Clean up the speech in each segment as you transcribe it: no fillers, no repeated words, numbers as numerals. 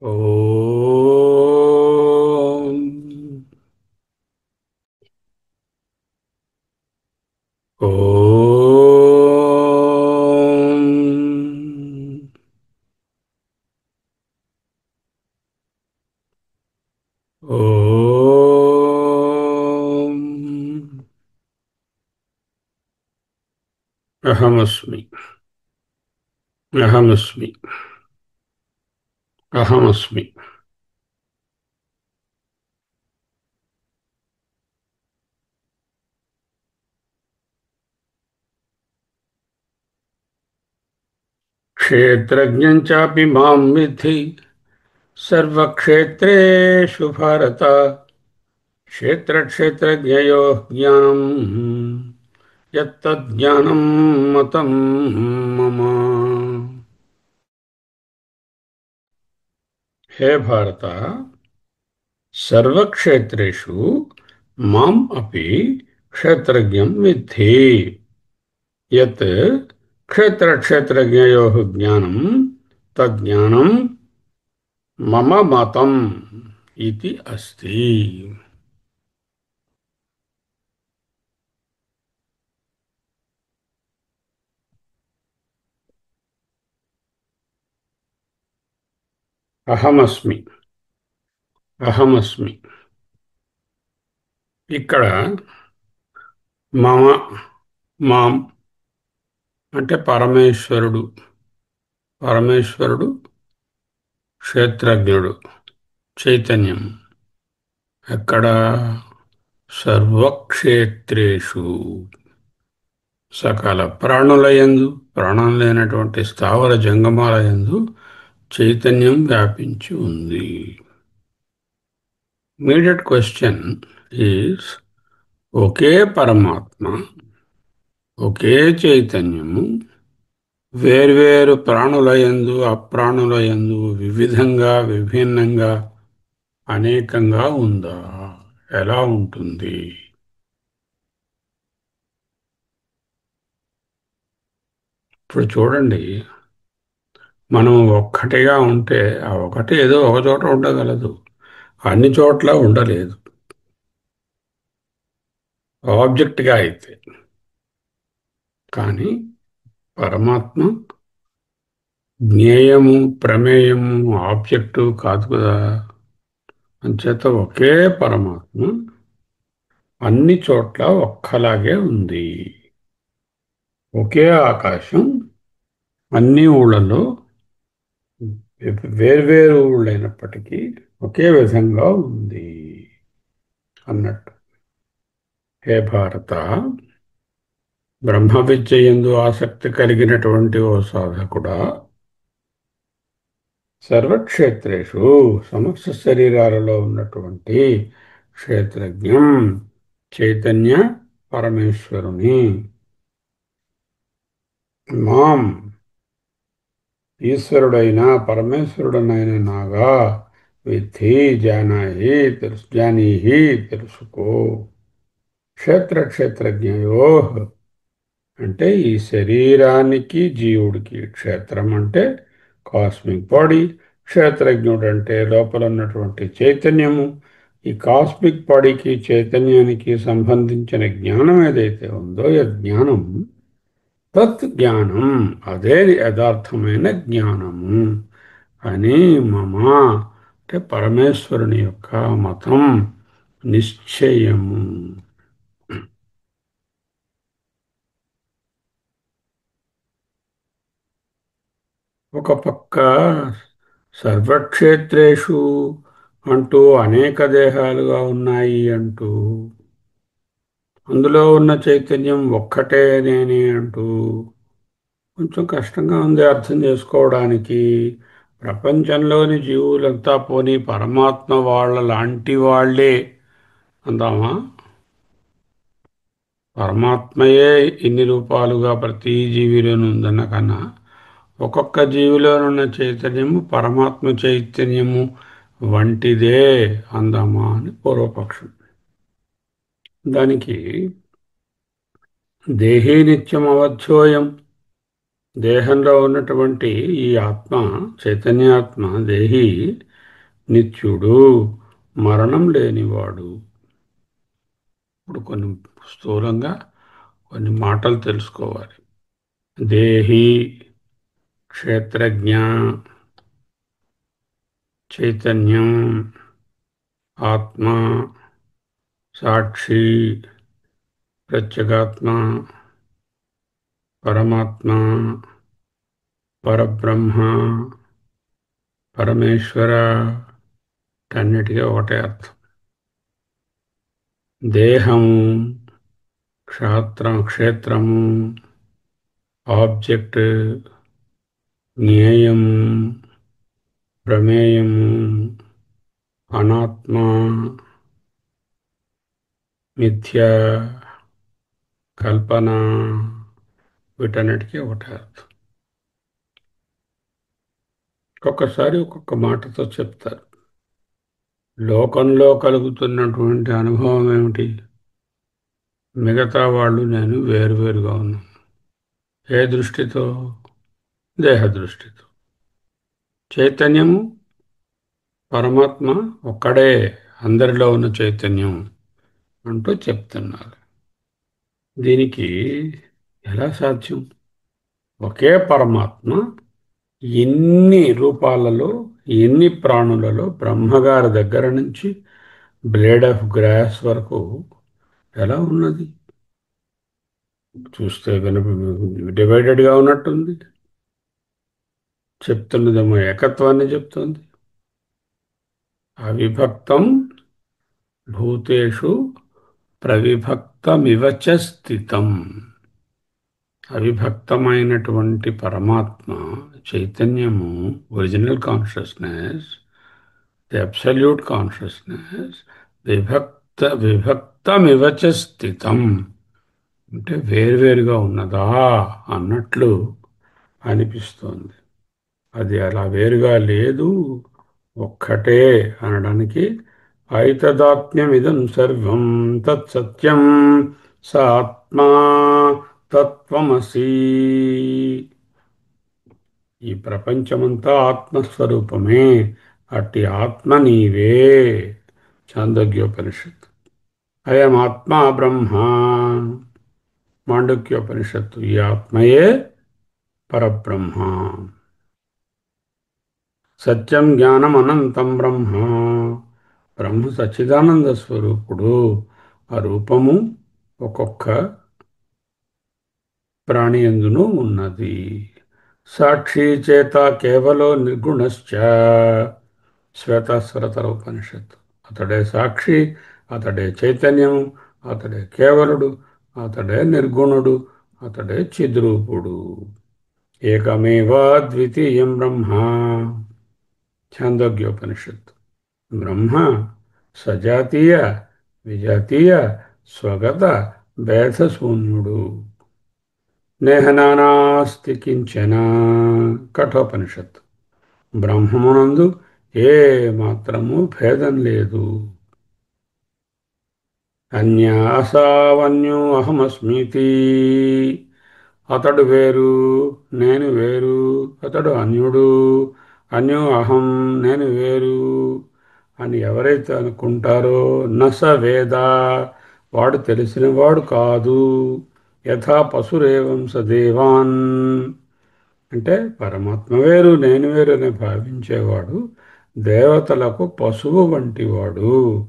ఓం ఓం ఓం అహమస్మి అహమస్మి అహమస్మి. క్షేత్రజ్ఞం చాపి మాం విద్ధి సర్వక్షేత్రేషు భారత. క్షేత్రజ్ఞయోః జ్ఞానం యత్తజ్ఞానం మతం మమ. హే భారత, సర్వక్షేత్రేషు మాం అపి క్షేత్రజ్ఞం విద్ధి. యత్ క్షేత్రజ్ఞయోః జ్ఞానం తజ్ఞానం మమ మతం ఇతి అస్తి. అహమస్మి అహమస్మి. ఇక్కడ మమ, మాం అంటే పరమేశ్వరుడు. పరమేశ్వరుడు క్షేత్రజ్ఞుడు, చైతన్యం. ఎక్కడ? సర్వక్షేత్రేషు, సకల ప్రాణులయందు, ప్రాణం లేనటువంటి స్థావర జంగమాలయందు చైతన్యం వ్యాపించి ఉంది. ఇమీడియట్ క్వశ్చన్ ఈజ్, ఒకే పరమాత్మ, ఒకే చైతన్యము వేర్వేరు ప్రాణులయందు అప్రాణులయందు వివిధంగా విభిన్నంగా అనేకంగా ఉందా? ఎలా ఉంటుంది? ఇప్పుడు చూడండి, మనం ఒక్కటిగా ఉంటే ఆ ఒకటి ఏదో ఒక చోట ఉండగలదు, అన్ని చోట్ల ఉండలేదు. ఆబ్జెక్ట్గా అయితే. కానీ పరమాత్మ జ్ఞేయము, ప్రమేయము, ఆబ్జెక్టు కాదు కదా. అంచేత ఒకే పరమాత్మ అన్ని చోట్ల ఒక్కలాగే ఉంది. ఒకే ఆకాశం అన్ని ఊళ్ళలో వేర్వేరు ఊళ్ళైనప్పటికీ ఒకే విధంగా ఉంది అన్నట్టు. హే భారత, బ్రహ్మ విద్య యందు ఆసక్తి కలిగినటువంటి ఓ సాధకుడా, సర్వక్షేత్రేషు, సమస్త శరీరాలలో ఉన్నటువంటి క్షేత్రజ్ఞం, చైతన్య పరమేశ్వరుని, మాం, ఈశ్వరుడైన పరమేశ్వరుడనైన నాగా, విద్ధి, జానీహి, తెలుసుకో. క్షేత్రజ్ఞయో అంటే ఈ శరీరానికి జీవుడికి, క్షేత్రం అంటే కాస్మిక్ బాడీ, క్షేత్రజ్ఞుడు అంటే లోపల ఉన్నటువంటి చైతన్యము. ఈ కాస్మిక్ బాడీకి చైతన్యానికి సంబంధించిన జ్ఞానం ఏదైతే ఉందో, ఈ జ్ఞానం, తత్ జ్ఞానం, అదే యథార్థమైన జ్ఞానము అని మమ అంటే పరమేశ్వరుని యొక్క మతం, నిశ్చయము. ఒక పక్క సర్వక్షేత్రేషు అంటూ అనేక దేహాలుగా ఉన్నాయి అంటూ, అందులో ఉన్న చైతన్యం ఒక్కటే నేనే అంటూ కొంచెం కష్టంగా ఉంది అర్థం చేసుకోవడానికి. ప్రపంచంలోని జీవులంతా పోనీ పరమాత్మ వాళ్ళ లాంటి వాళ్ళే అందామా? పరమాత్మయే ఇన్ని రూపాలుగా ప్రతి జీవిలోనూ ఉందన్న కన్నా, ఒక్కొక్క జీవిలోనున్న చైతన్యము పరమాత్మ చైతన్యము వంటిదే అందామా అని పూర్వపక్షం. దానికి దేహీ నిత్యం అవధ్యోయం, దేహంలో ఉన్నటువంటి ఈ ఆత్మ, చైతన్యాత్మ, దేహి నిత్యుడు, మరణం లేనివాడు. ఇప్పుడు కొన్ని స్థూలంగా కొన్ని మాటలు తెలుసుకోవాలి. దేహి, క్షేత్రజ్ఞ, చైతన్యం, ఆత్మ, సాక్షి, ప్రత్యేగాత్మ, పరమాత్మ, పరబ్రహ్మ, పరమేశ్వర, అన్నిటికీ ఒకటే అర్థం. దేహము, క్షేత్రము, ఆబ్జెక్ట్, జ్ఞేయము, ప్రమేయము, అనాత్మ, మిథ్య, కల్పన, వీటన్నిటికీ ఒకటే అర్థం. ఒక్కొక్కసారి ఒక్కొక్క మాటతో చెప్తారు. లోకంలో కలుగుతున్నటువంటి అనుభవం ఏమిటి? మిగతా వాళ్ళు నేను వేరువేరుగా ఉన్నాను. ఏ దృష్టితో? దేహ దృష్టితో. చైతన్యము, పరమాత్మ ఒక్కడే, అందరిలో ఉన్న చైతన్యం అంటూ చెప్తున్నారు. దీనికి ఎలా సాధ్యం? ఒకే పరమాత్మ ఎన్ని రూపాలలో, ఎన్ని ప్రాణులలో, బ్రహ్మగారి దగ్గర నుంచి బ్లేడ్ ఆఫ్ గ్రాస్ వరకు ఎలా ఉన్నది? చూస్తే డివైడెడ్గా ఉన్నట్టుంది. చెప్తున్నదేమో ఏకత్వాన్ని చెప్తుంది. అవిభక్తం భూతేషు ప్రవిభక్తమివ చ స్థితం. అవిభక్తమైనటువంటి పరమాత్మ చైతన్యము, original consciousness, the absolute consciousness, విభక్తమివ చ స్థితం అంటే వేర్వేరుగా ఉన్నదా అన్నట్లు అనిపిస్తోంది. అది అలా వేరుగా లేదు, ఒక్కటే అనడానికి ఐతదాత్మ్యమిదం సర్వం తత్సత్యం స ఆత్మా తత్వమసి. ఈ ప్రపంచమంతా ఆత్మస్వరూపమే, అట్టి ఆత్మ నీవే. ఛాందోగ్యోపనిషత్తు. అయం ఆత్మా బ్రహ్మ. మాండూక్యోపనిషత్తు. ఈ ఆత్మయే పరబ్రహ్మ. సత్యం జ్ఞానం అనంతం బ్రహ్మ. బ్రహ్మ సచ్చిదానంద స్వరూపుడు. ఆ రూపము ఒక్కొక్క ప్రాణి యందును ఉన్నది. సాక్షి చేత కేవలో నిర్గుణశ్చ. శ్వేతాస్వరతర ఉపనిషత్తు. అతడే సాక్షి, అతడే చైతన్యం, అతడే కేవలుడు, అతడే నిర్గుణుడు, అతడే చిద్రూపుడు. ఏకమేవా ద్వితీయం బ్రహ్మ. ఛాందోగ్యోపనిషత్తు. బ్రహ్మ సజాతీయ, విజాతీయ, స్వగత, భేదశూన్యుడు. నేహ నానాస్తి కించన. కఠోపనిషత్తు. బ్రహ్మమునందు ఏ మాత్రము భేదం లేదు. అన్యాసావన్యో అహమస్మితి. అతడు వేరు, నేను వేరు. అతడు అన్యుడు, అన్యో అహం, నేను వేరు అని ఎవరైతే అనుకుంటారో నస వేద, వాడు తెలిసినవాడు కాదు. యథా పశురేవం సదేవాన్. అంటే పరమాత్మ వేరు, నేను వేరు అని భావించేవాడు దేవతలకు పశువు వంటివాడు.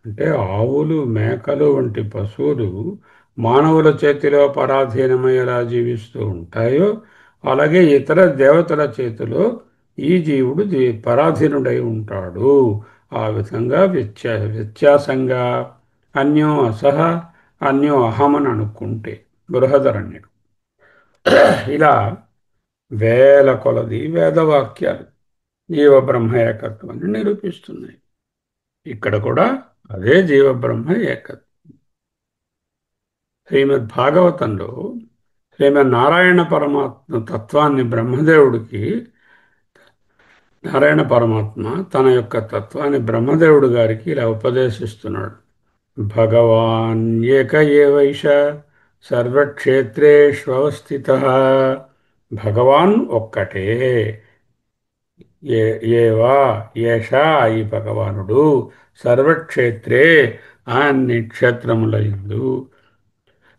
అంటే ఆవులు, మేకలు వంటి పశువులు మానవుల చేతిలో పరాధీనమై ఎలా జీవిస్తూ ఉంటాయో అలాగే ఇతర దేవతల చేతిలో ఈ జీవుడు పరాధీనుడై ఉంటాడు. ఆ విధంగా వ్యత్యాసంగా అన్యో అసహ, అన్యో అహమని అనుకుంటే బృహదరణ్యుడు. ఇలా వేల కొలది వేదవాక్యాలు జీవబ్రహ్మ ఏకత్వాన్ని నిరూపిస్తున్నాయి. ఇక్కడ కూడా అదే జీవబ్రహ్మ ఏకత్వం. శ్రీమద్ భాగవతంలో శ్రీమన్నారాయణ పరమాత్మ తత్వాన్ని బ్రహ్మదేవుడికి, నారాయణ పరమాత్మ తన యొక్క తత్వాన్ని బ్రహ్మదేవుడు గారికి ఇలా ఉపదేశిస్తున్నాడు. భగవాన్ ఏక ఏవైష సర్వక్షేత్రేష్వస్థితః. భగవాన్ ఒక్కటే. ఏ ఏవా ఏషా ఈ భగవానుడు సర్వక్షేత్రే అన్ని క్షేత్రములయందు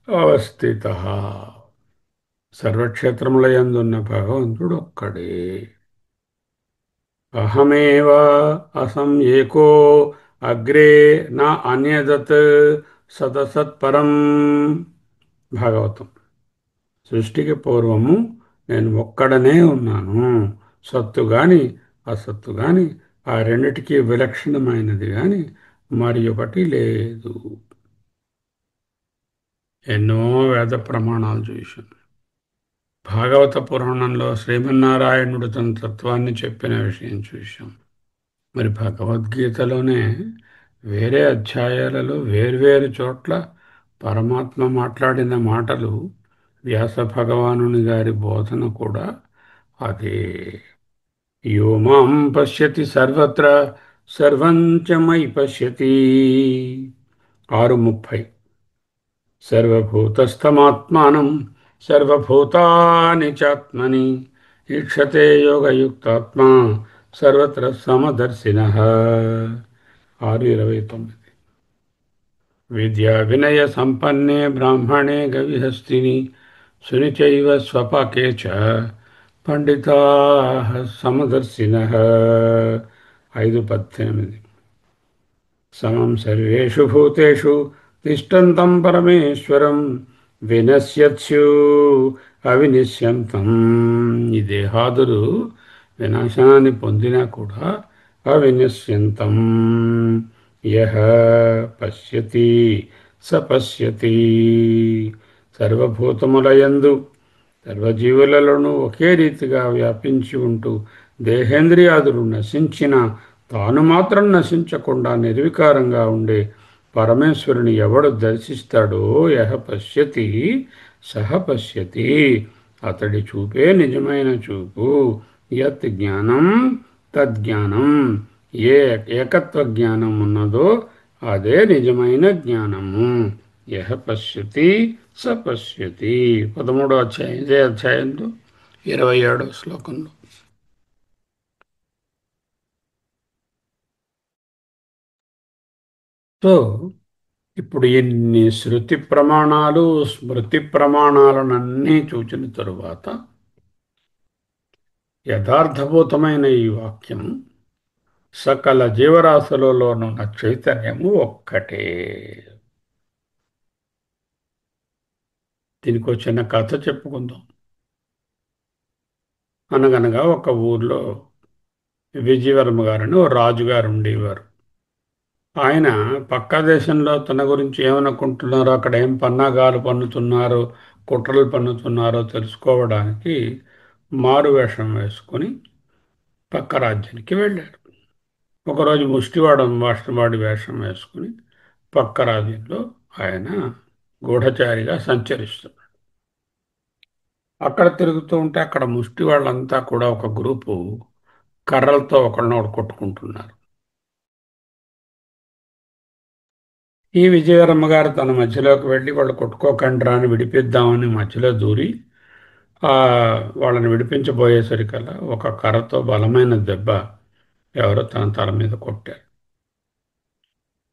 అవస్థిత. సర్వక్షేత్రములయందున్న భగవంతుడు ఒక్కడే. అహమేవ అసం అగ్రే నా అన్యదత్ సదసత్పరం. భాగవతం. సృష్టికి పూర్వము నేను ఒక్కడనే ఉన్నాను. సత్తు గాని అసత్తు గాని ఆ రెండిటికీ విలక్షణమైనది గాని మరి ఒకటి లేదు. ఎన్నో వేద ప్రమాణాలు చూశాను. భాగవత పురాణంలో శ్రీమన్నారాయణుడు తన తత్వాన్ని చెప్పిన విషయం చూశాం. మరి భగవద్గీతలోనే వేరే అధ్యాయాలలో వేర్వేరు చోట్ల పరమాత్మ మాట్లాడిన మాటలు, వ్యాస భగవానుని గారి బోధన కూడా అదే. యో మాం పశ్యతి సర్వత్ర సర్వం చ మయి పశ్యతి. 6:30. సర్వభూతస్థమాత్మానం సర్వభూతాని చాత్మని ఈక్షతే యోగయుక్తాత్మా సర్వత్ర సమదర్శినః. 6:29. విద్యా వినయ సంపన్నే బ్రాహ్మణే గవిహస్తిని సునిచైవ స్వపాకే చ పండితాః సమదర్శినః. 5:18. సమం సర్వేషు భూతేషు తిష్టంతం పరమేశ్వరం వినశ్యత్స్యు అవినిశ్యంతం. ఈ దేహాదులు వినాశనాన్ని పొందినా కూడా అవినిశ్యంతం. యః పశ్యతి స పశ్యతి. సర్వభూతములయందు సర్వజీవులలోనూ ఒకే రీతిగా వ్యాపించి ఉంటూ దేహేంద్రియాదులు నశించిన తాను మాత్రం నశించకుండా నిర్వికారంగా ఉండే పరమేశ్వరుని ఎవడు దర్శిస్తాడో యహ పశ్యతి సహ పశ్యతి. అతడి చూపే నిజమైన చూపు. యత్ జ్ఞానం తద్జ్ఞానం. ఏ ఏకత్వ జ్ఞానం ఉన్నదో అదే నిజమైన జ్ఞానము. యహ పశ్యతి స పశ్యతి. 13వ అధ్యాయం, ఇదే అధ్యాయంలో 27వ శ్లోకంలో. సో ఇప్పుడు ఎన్ని శృతి ప్రమాణాలు స్మృతి ప్రమాణాలనన్నీ చూచిన తరువాత యథార్థభూతమైన ఈ వాక్యం సకల జీవరాశులలోనున్న చైతన్యము ఒక్కటే. దీనికి ఒక చిన్న కథ చెప్పుకుందాం. అనగనగా ఒక ఊర్లో విజయవర్మ గారని ఓ రాజుగారు ఉండేవారు. ఆయన పక్క దేశంలో తన గురించి ఏమనుకుంటున్నారో, అక్కడ ఏం పన్నాగాలు పన్నుతున్నారో, కుట్రలు పన్నుతున్నారో తెలుసుకోవడానికి మారు వేషం వేసుకొని పక్క రాజ్యానికి వెళ్ళారు. ఒకరోజు మాస్టర్వాడి వేషం వేసుకుని పక్క రాజ్యంలో ఆయన గూఢచారిగా సంచరిస్తున్నాడు. అక్కడ తిరుగుతూ ఉంటే అక్కడ ముష్టి వాళ్ళంతా కూడా ఒక గ్రూపు కర్రలతో ఒకళ్ళనొకడు కొట్టుకుంటున్నారు. ఈ విజయవర్మ గారు తన మధ్యలోకి వెళ్ళి వాళ్ళు కొట్టుకోకండి రా అని విడిపిద్దామని మధ్యలో దూరి ఆ వాళ్ళని విడిపించబోయేసరికల్లా ఒక కర్రతో బలమైన దెబ్బ ఎవరో తన తల మీద కొట్టారు.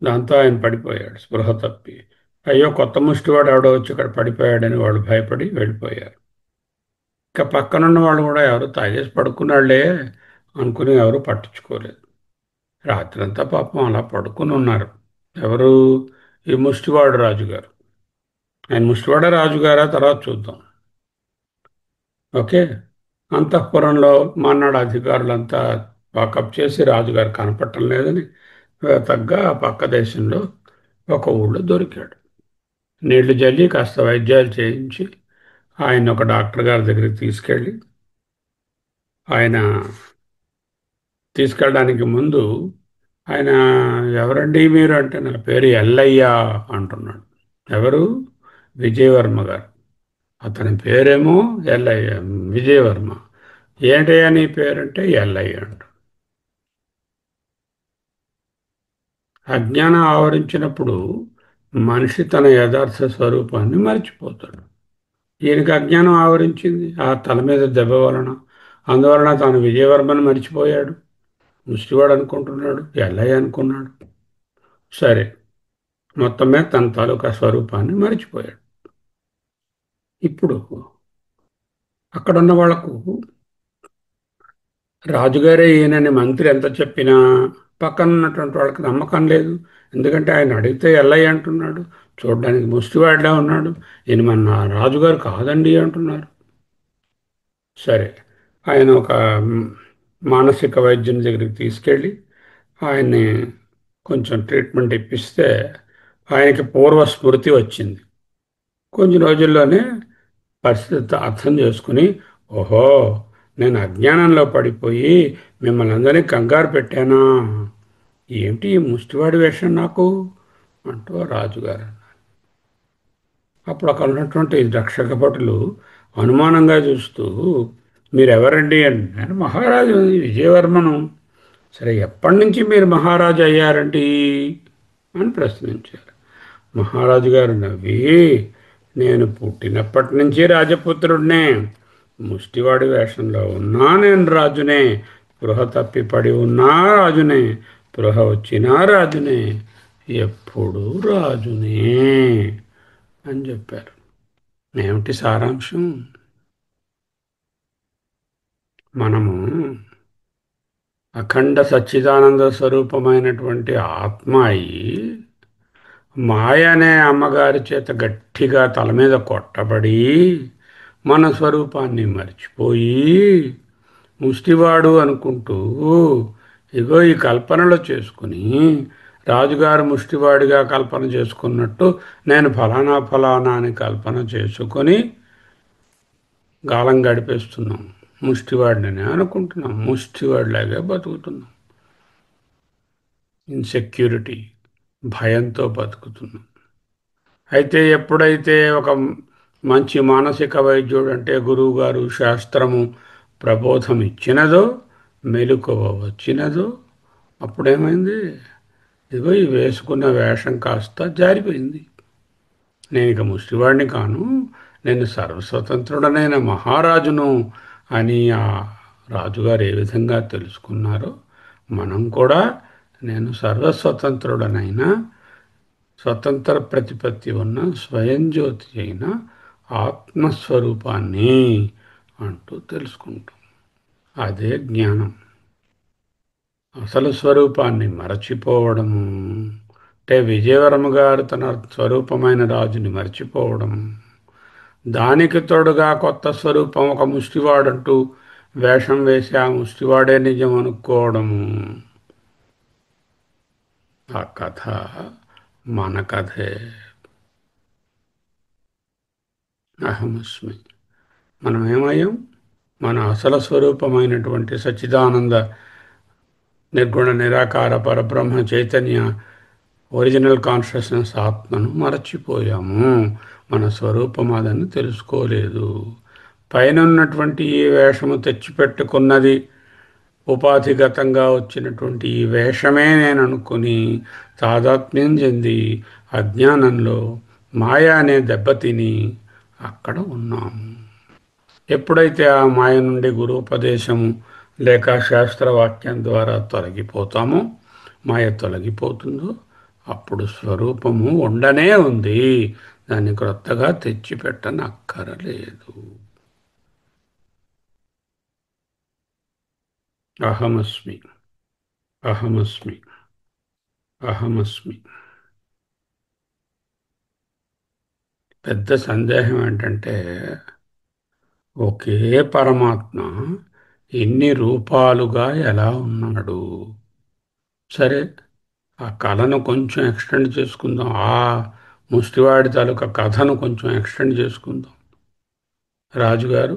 దాంతో ఆయన పడిపోయాడు స్పృహ తప్పి. అయ్యో, కొత్త ముష్టివాడు ఎవడో వచ్చి ఇక్కడ పడిపోయాడని వాళ్ళు భయపడి వెళ్ళిపోయారు. ఇక పక్కనున్న వాళ్ళు కూడా ఎవరు తాగేసి పడుకున్నాళ్లే అనుకుని ఎవరు పట్టించుకోలేదు. రాత్రంతా పాపం అలా పడుకుని ఉన్నారు. ఎవరు? ఈ ముష్టివాడు రాజుగారు. ఆయన ముష్టివాడ రాజుగారా తర్వాత చూద్దాం. ఓకే. అంతఃపురంలో మన్నాడు అధికారులంతా వాకప్ చేసి రాజుగారు కనపడటం లేదని తగ్గ పక్క దేశంలో ఒక ఊళ్ళో దొరికాడు. నీళ్లు జల్లి కాస్త వైద్యాలు చేయించి ఆయన ఒక డాక్టర్ గారి దగ్గరికి ఆయన తీసుకెళ్ళడానికి ముందు ఆయన, ఎవరండి మీరు అంటే, నా పేరు ఎల్లయ్య అంటున్నాడు. ఎవరు? విజయవర్మ గారు. అతని పేరేమో ఎల్లయ్య, విజయవర్మ. ఏంటయ్యా నీ పేరంటే ఎల్లయ్య అంట. అజ్ఞానం ఆవరించినప్పుడు మనిషి తన యథార్థ స్వరూపాన్ని మర్చిపోతాడు. ఈయనకి అజ్ఞానం ఆవరించింది ఆ తల మీద దెబ్బ వలన. అందువలన తాను విజయవర్మని మర్చిపోయాడు. ముష్టివాడు అనుకుంటున్నాడు, ఎల్లయ్య అనుకున్నాడు. సరే, మొత్తం మీద తన తాలూకా స్వరూపాన్ని మర్చిపోయాడు. ఇప్పుడు అక్కడున్న వాళ్లకు రాజుగారే ఈయనని మంత్రి ఎంత చెప్పినా పక్కన ఉన్నటువంటి వాళ్ళకి నమ్మకం లేదు. ఎందుకంటే ఆయన అడిగితే ఎల్లయ్య అంటున్నాడు, చూడడానికి ముష్టివాడిలా ఉన్నాడు, ఈయన మన రాజుగారు కాదండి అంటున్నారు. సరే, ఆయన ఒక మానసిక వైద్యుని దగ్గరికి తీసుకెళ్ళి ఆయన్ని కొంచెం ట్రీట్మెంట్ ఇప్పిస్తే ఆయనకి పూర్వ స్మృతి వచ్చింది. కొన్ని రోజుల్లోనే పరిస్థితి అర్థం చేసుకుని, ఓహో, నేను అజ్ఞానంలో పడిపోయి మిమ్మల్ని అందరినీ కంగారు పెట్టానా, ఏమిటి ఈ ముష్టివాడి వేషం నాకు అంటూ రాజుగారు. అప్పుడు అక్కడ ఉన్నటువంటి రక్షక భటులు అనుమానంగా చూస్తూ, మీరెవరండి అని. నేను మహారాజు విజయవర్మను. సరే, ఎప్పటి నుంచి మీరు మహారాజు అయ్యారండి అని ప్రశ్నించారు. మహారాజు గారు నవ్వి, నేను పుట్టినప్పటి నుంచి రాజపుత్రుడినే, ముష్టివాడి వేషంలో ఉన్నా నేను రాజునే, స్పృహ తప్పిపడి ఉన్నా రాజునే, స్పృహ వచ్చినా రాజునే, ఎప్పుడూ రాజునే అని చెప్పారు. ఏమిటి సారాంశం? మనము అఖండ సచ్చిదానంద స్వరూపమైనటువంటి ఆత్మ అయి మాయ అనే అమ్మగారి చేత గట్టిగా తల మీద కొట్టబడి మన స్వరూపాన్ని మర్చిపోయి ముష్టివాడు అనుకుంటూ ఇగో ఈ కల్పనలు చేసుకుని రాజుగారు ముష్టివాడిగా కల్పన చేసుకున్నట్టు నేను ఫలానా ఫలానా అని కల్పన చేసుకొని గాలం గడిపేస్తున్నాం. ముష్టివాడిని అనుకుంటున్నాం, ముష్టివాడిలాగా బతుకుతున్నాం. ఇన్సెక్యూరిటీ, భయంతో బతుకుతున్నాం. అయితే ఎప్పుడైతే ఒక మంచి మానసిక వైద్యుడు అంటే గురువు గారు శాస్త్రము ప్రబోధం ఇచ్చినదో, మెలకువ వచ్చినదో, అప్పుడేమైంది? ఇదిగో ఈ వేసుకున్న వేషం కాస్త జారిపోయింది. నేను ఇక ముష్టివాడిని కాను, నేను సర్వస్వతంత్రుడనైన మహారాజును అని ఆ రాజుగారు ఏ విధంగా తెలుసుకున్నారో మనం కూడా నేను సర్వస్వతంత్రుడనైన స్వతంత్ర ప్రతిపత్తి ఉన్న స్వయం జ్యోతి అయిన ఆత్మస్వరూపాన్ని అంటూ తెలుసుకుంటాం. అదే జ్ఞానం. అసలు స్వరూపాన్ని మరచిపోవడము అంటే విజయవర్మ గారు తన స్వరూపమైన రాజుని మర్చిపోవడం, దానికి తోడుగా కొత్త స్వరూపం ఒక ముష్టివాడంటూ వేషం వేసి ఆ ముష్టివాడే నిజం అనుకోవడము. ఆ కథ మన కథే. అహమస్మి. మనం ఏమయ్యాం? మన అసలు స్వరూపమైనటువంటి సచ్చిదానంద నిర్గుణ నిరాకార పరబ్రహ్మ చైతన్య ఒరిజినల్ కాన్షియస్నెస్ ఆత్మను మరచిపోయాము. మన స్వరూపం అదని తెలుసుకోలేదు. పైన ఉన్నటువంటి ఈ వేషము తెచ్చిపెట్టుకున్నది, ఉపాధిగతంగా వచ్చినటువంటి ఈ వేషమే నేను అనుకుని తాదాత్మ్యం చెంది అజ్ఞానంలో మాయ అనే దెబ్బతిని అక్కడ ఉన్నాము. ఎప్పుడైతే ఆ మాయ నుండి గురూపదేశము లేక శాస్త్రవాక్యం ద్వారా తొలగిపోతామో, మాయ తొలగిపోతుందో, అప్పుడు స్వరూపము ఉండనే ఉంది. దాన్ని క్రొత్తగా తెచ్చిపెట్టనక్కరలేదు. అహమస్మి, అహమస్మి, అహమస్మి. పెద్ద సందేహం ఏంటంటే, ఒకే పరమాత్మ ఇన్ని రూపాలుగా ఎలా ఉన్నాడు? సరే, ఆ కళను కొంచెం ఎక్స్టెండ్ చేసుకుందాం. ఆ ముష్టివాడి తాలూకా కథను కొంచెం ఎక్స్టెండ్ చేసుకుందాం. రాజుగారు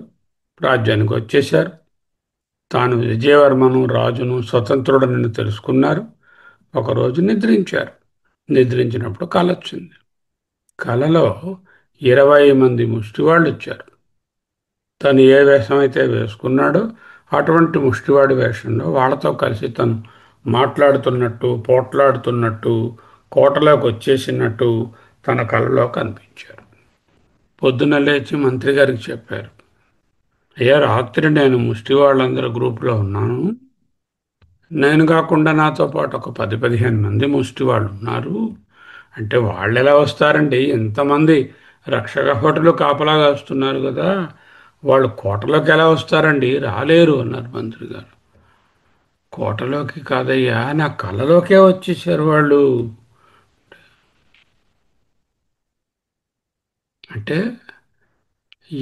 రాజ్యానికి వచ్చేశారు. తాను విజయవర్మను రాజును స్వతంత్రుడని తెలుసుకున్నారు. ఒకరోజు నిద్రించారు. నిద్రించినప్పుడు కల వచ్చింది. కలలో 20 మంది ముష్టివాళ్ళు వచ్చారు. తను ఏ వేషం అయితే వేసుకున్నాడో అటువంటి ముష్టివాడి వేషంలో వాళ్ళతో కలిసి తను మాట్లాడుతున్నట్టు, పోట్లాడుతున్నట్టు, కోటలోకి వచ్చేసినట్టు తన కలలో కనిపించారు. పొద్దున లేచి మంత్రి గారికి చెప్పారు. అయ్యా రాత్రి నేను ముష్టి వాళ్ళందరూ గ్రూప్లో ఉన్నాను. నేను కాకుండా నాతో పాటు ఒక 10-15 మంది ముష్టి వాళ్ళు ఉన్నారు. అంటే వాళ్ళు ఎలా వస్తారండి? ఎంతమంది రక్షక భటులు కాపలాగా వస్తున్నారు కదా, వాళ్ళు కోటలోకి ఎలా వస్తారండి? రాలేరు అన్నారు మంత్రి గారు. కోటలోకి కాదయ్యా, నా కలలోకే వచ్చేసారు వాళ్ళు. అంటే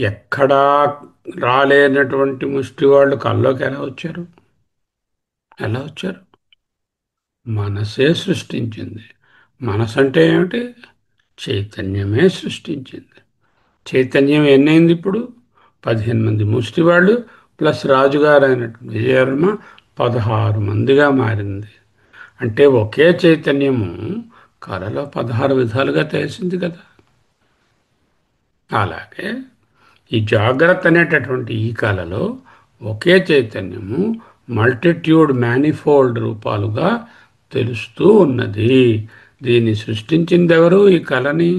ఎక్కడా రాలేనటువంటి ముష్టి వాళ్ళు కల్లోకి ఎలా వచ్చారు? ఎలా వచ్చారు? మనసే సృష్టించింది. మనసు అంటే ఏమిటి? చైతన్యమే సృష్టించింది. చైతన్యం ఎన్నైంది ఇప్పుడు? 15 మంది ముష్టివాళ్ళు ప్లస్ రాజుగారు అయినటువంటి విజయవర్మ 16 మందిగా మారింది. అంటే ఒకే చైతన్యము కళలో 16 విధాలుగా తెలిసింది కదా. అలాగే ఈ జాగ్రత్త అనేటటువంటి ఈ కళలో ఒకే చైతన్యము మల్టిట్యూడ్ మేనిఫోల్డ్ రూపాలుగా తెలుస్తూ ఉన్నది. దీన్ని సృష్టించింది ఎవరు? ఈ కళని.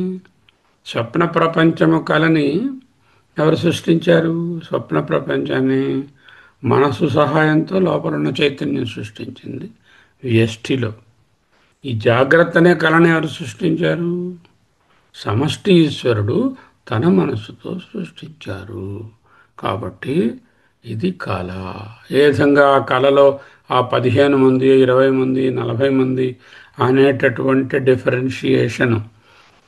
స్వప్న ప్రపంచము కళని ఎవరు సృష్టించారు? స్వప్న ప్రపంచాన్ని మనసు సహాయంతో లోపల ఉన్న చైతన్యం సృష్టించింది వ్యష్టిలో. ఈ జాగ్రత్త అనే కళని ఎవరు సృష్టించారు? సమష్టి ఈశ్వరుడు తన మనసుతో సృష్టించారు. కాబట్టి ఇది కళ. ఏ విధంగా ఆ కళలో ఆ 15 మంది, 20 మంది, 40 మంది అనేటటువంటి డిఫరెన్షియేషన్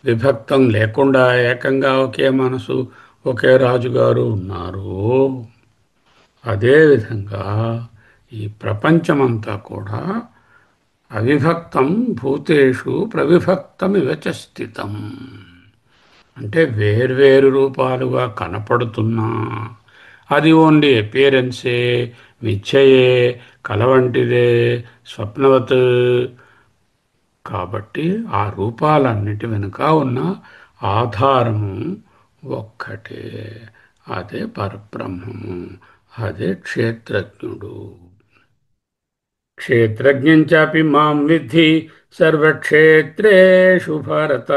విభక్తం లేకుండా ఏకంగా ఒకే మనసు ఒకే రాజుగారు ఉన్నారు. అదేవిధంగా ఈ ప్రపంచమంతా కూడా అవిభక్తం భూతేషు ప్రవిభక్తమివ చ స్థితం. అంటే వేర్వేరు రూపాలుగా కనపడుతున్నా అది ఓన్లీ అపియరెన్సే, మిథ్యయే, కల వంటిదే, స్వప్నవత్. కాబట్టి ఆ రూపాలన్నిటి వెనుక ఉన్న ఆధారము ఒక్కటే. అదే పరబ్రహ్మము. అదే క్షేత్రజ్ఞుడు. క్షేత్రజ్ఞం చాపి మాం విద్ధి సర్వక్షేత్రేషు భరత.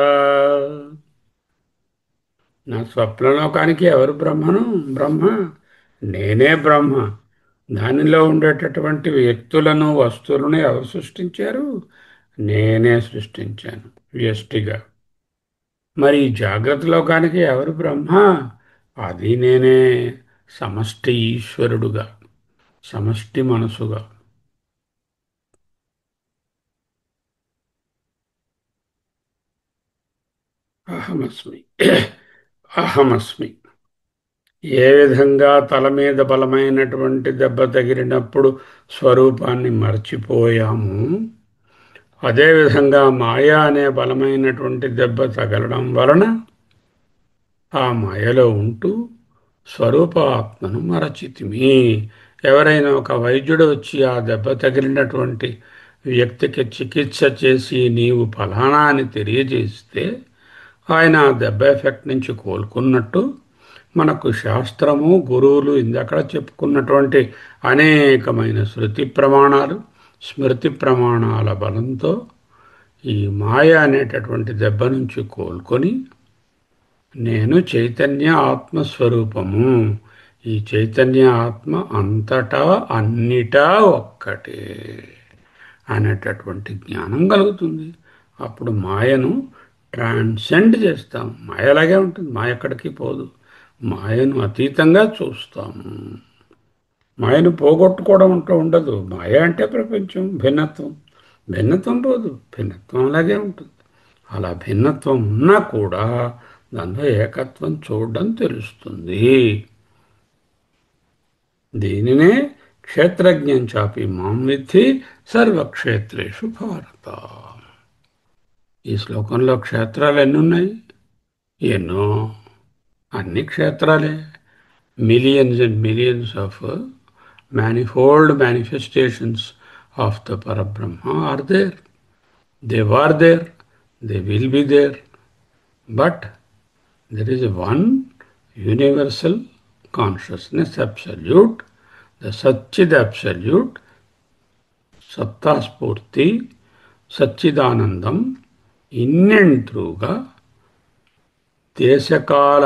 నా స్వప్నలోకానికి ఎవరు బ్రహ్మను? బ్రహ్మ నేనే బ్రహ్మ. దానిలో ఉండేటటువంటి వ్యక్తులను వస్తువులను ఎవరు సృష్టించారు? నేనే సృష్టించాను వ్యష్టిగా. మరి ఈ జాగ్రత్త లోకానికి ఎవరు బ్రహ్మ? అది నేనే, సమష్టి ఈశ్వరుడుగా, సమష్టి మనసుగా. అహమస్మి. అహమస్మి. ఏ విధంగా తల మీద బలమైనటువంటి దెబ్బ తగిలినప్పుడు స్వరూపాన్ని మర్చిపోయాము, అదేవిధంగా మాయా అనే బలమైనటువంటి దెబ్బ తగలడం వలన ఆ మాయలో ఉంటూ స్వరూప ఆత్మను మరచితిమి. ఎవరైనా ఒక వైద్యుడు వచ్చి ఆ దెబ్బ తగిలినటువంటి వ్యక్తికి చికిత్స చేసి నీవు ఫలానా అని తెలియజేస్తే ఆయన ఆ దెబ్బ ఎఫెక్ట్ నుంచి కోలుకున్నట్టు మనకు శాస్త్రము, గురువులు ఇందక్కడ చెప్పుకున్నటువంటి అనేకమైన శృతి ప్రమాణాలు, స్మృతి ప్రమాణాల బలంతో ఈ మాయ అనేటటువంటి దెబ్బ నుంచి కోలుకొని నేను చైతన్య ఆత్మస్వరూపము, ఈ చైతన్య ఆత్మ అంతటా అన్నిటా ఒక్కటే అనేటటువంటి జ్ఞానం కలుగుతుంది. అప్పుడు మాయను ట్రాన్సెండ్ చేస్తాం. మాయ అలాగే ఉంటుంది, మాయ ఎక్కడికి పోదు. మాయను అతీతంగా చూస్తాము. మాయను పోగొట్టుకోవడం అంటూ ఉండదు. మాయ అంటే ప్రపంచం, భిన్నత్వం. భిన్నత్వం పోదు, భిన్నత్వం అలాగే ఉంటుంది. అలా భిన్నత్వం ఉన్నా కూడా దానిలో ఏకత్వం చూడడం తెలుస్తుంది. దీనినే క్షేత్రజ్ఞం చాపి మాం విద్ధి సర్వక్షేత్రేషు భారత. ఈ శ్లోకంలో క్షేత్రాలు ఎన్ని ఉన్నాయి? ఎన్నో. అన్ని క్షేత్రాలే. Millions and millions of manifold manifestations of the Parabrahma are there. They were there, they will be there. But there is one universal consciousness absolute, the Satchid absolute, Satta Spurti, Satchidanandam, in and throughగా దేశకాల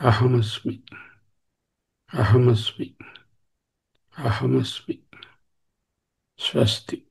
అహమస్మి. అహమస్మి. అహమస్మి. స్వస్తి.